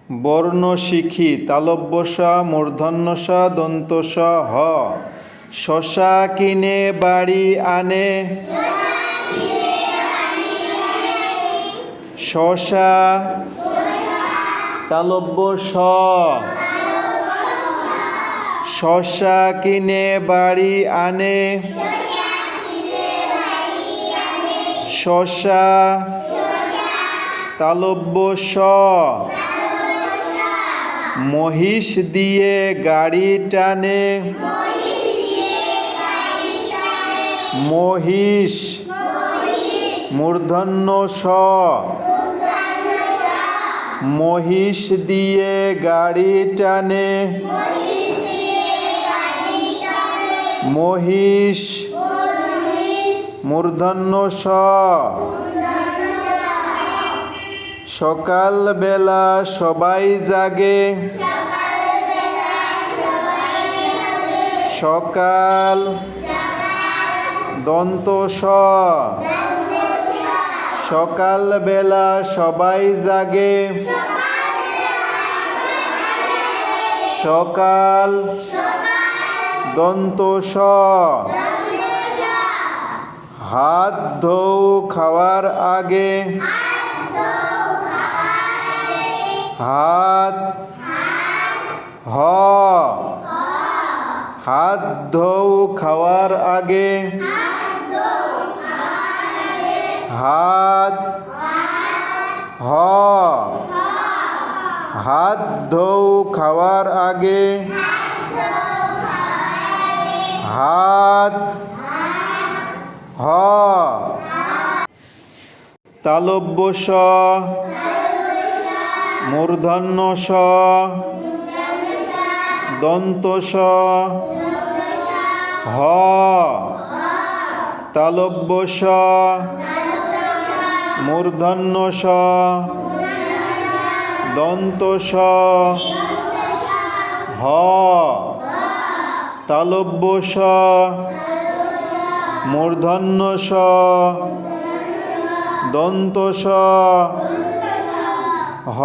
বর্ণ শিখি তালব্য স মূর্ধন্য স দন্ত স হ। শশা কিনে বাড়ি আনে, শশা তালব্য স। শশা কিনে বাড়ি আনে, শশা তালব্য স। মহিষ দিয়ে গাড়ি টানে, মহিষ মূর্ধন্য স। মহিষ দিয়ে গাড়ি টানে, মহিষ মূর্ধন্য স। সকাল বেলা সবাই জাগে, সকাল দন্ত স। সকাল বেলা সবাই জাগে, সকাল দন্ত স। হাত ধোও খাওয়ার আগে, হাত হ। হাত ধোও খাওয়ার আগে, হাত হ। হাত ধোও খাওয়ার আগে, হাত হ। তালব্য স মূর্ধন্য স দন্ত স হ। তালব্য স মূর্ধন্য স দন্ত স হ। তালব্য স মূর্ধন্য স দন্ত স হ।